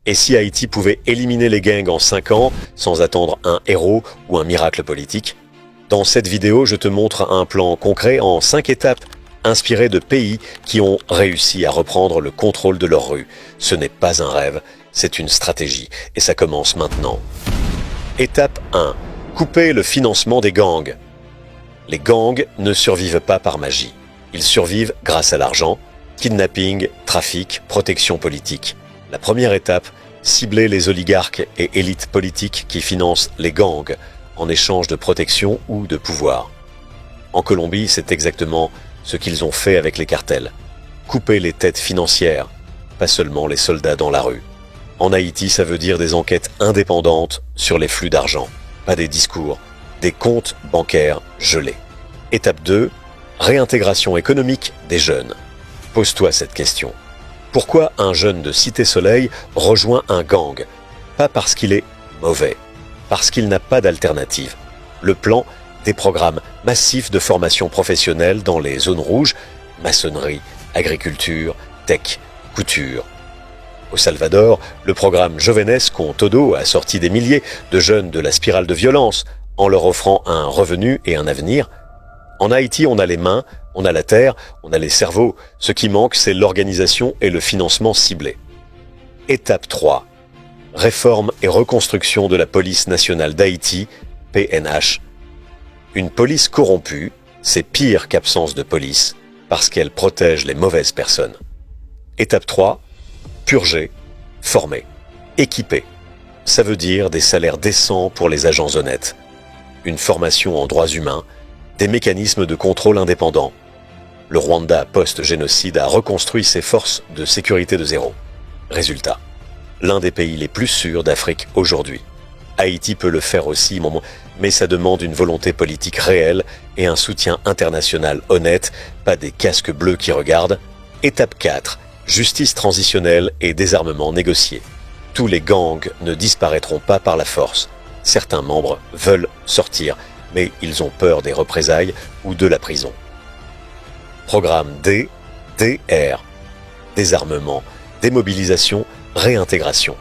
Et si Haïti pouvait éliminer les gangs en 5 ans, sans attendre un héros ou un miracle politique? Dans cette vidéo, je te montre un plan concret en 5 étapes, inspiré de pays qui ont réussi à reprendre le contrôle de leurs rues. Ce n'est pas un rêve, c'est une stratégie, et ça commence maintenant. Étape 1. Couper le financement des gangs. Les gangs ne survivent pas par magie. Ils survivent grâce à l'argent, kidnapping, trafic, protection politique. La première étape, cibler les oligarques et élites politiques qui financent les gangs en échange de protection ou de pouvoir. En Colombie, c'est exactement ce qu'ils ont fait avec les cartels. Couper les têtes financières, pas seulement les soldats dans la rue. En Haïti, ça veut dire des enquêtes indépendantes sur les flux d'argent, pas des discours, des comptes bancaires gelés. Étape 2, réintégration économique des jeunes. Pose-toi cette question. Pourquoi un jeune de Cité Soleil rejoint un gang? Pas parce qu'il est mauvais, parce qu'il n'a pas d'alternative. Le plan, des programmes massifs de formation professionnelle dans les zones rouges, maçonnerie, agriculture, tech, couture. Au Salvador, le programme Jóvenes con Todo a sorti des milliers de jeunes de la spirale de violence en leur offrant un revenu et un avenir. En Haïti, on a les mains, on a la terre, on a les cerveaux. Ce qui manque, c'est l'organisation et le financement ciblé. Étape 3. Réforme et reconstruction de la police nationale d'Haïti, PNH. Une police corrompue, c'est pire qu'absence de police, parce qu'elle protège les mauvaises personnes. Étape 3. Purger, former, équiper. Ça veut dire des salaires décents pour les agents honnêtes, une formation en droits humains, des mécanismes de contrôle indépendants. Le Rwanda post-génocide a reconstruit ses forces de sécurité de zéro. Résultat, l'un des pays les plus sûrs d'Afrique aujourd'hui. Haïti peut le faire aussi, mais ça demande une volonté politique réelle et un soutien international honnête, pas des casques bleus qui regardent. Étape 4. Justice transitionnelle et désarmement négocié. Tous les gangs ne disparaîtront pas par la force. Certains membres veulent sortir, mais ils ont peur des représailles ou de la prison. Programme DR. Désarmement, démobilisation, réintégration.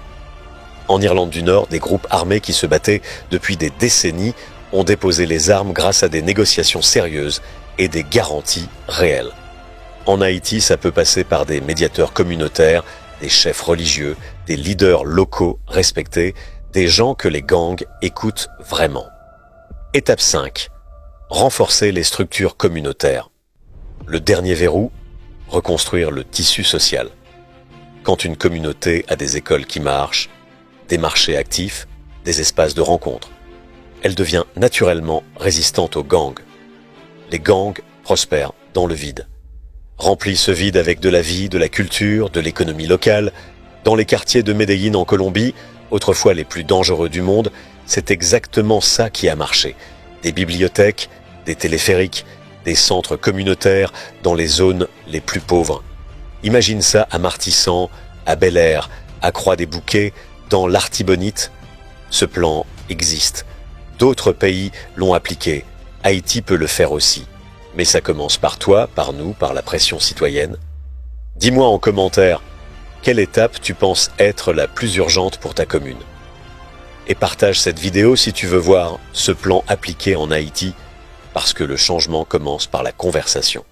En Irlande du Nord, des groupes armés qui se battaient depuis des décennies ont déposé les armes grâce à des négociations sérieuses et des garanties réelles. En Haïti, ça peut passer par des médiateurs communautaires, des chefs religieux, des leaders locaux respectés, des gens que les gangs écoutent vraiment. Étape 5. Renforcer les structures communautaires. Le dernier verrou, reconstruire le tissu social. Quand une communauté a des écoles qui marchent, des marchés actifs, des espaces de rencontre, elle devient naturellement résistante aux gangs. Les gangs prospèrent dans le vide. Remplis ce vide avec de la vie, de la culture, de l'économie locale. Dans les quartiers de Medellín en Colombie, autrefois les plus dangereux du monde, c'est exactement ça qui a marché. Des bibliothèques, des téléphériques, des centres communautaires dans les zones les plus pauvres. Imagine ça à Martissan, à Bel-Air, à Croix-des-Bouquets, dans l'Artibonite. Ce plan existe. D'autres pays l'ont appliqué. Haïti peut le faire aussi. Mais ça commence par toi, par nous, par la pression citoyenne. Dis-moi en commentaire, quelle étape tu penses être la plus urgente pour ta commune? Et partage cette vidéo si tu veux voir ce plan appliqué en Haïti, parce que le changement commence par la conversation.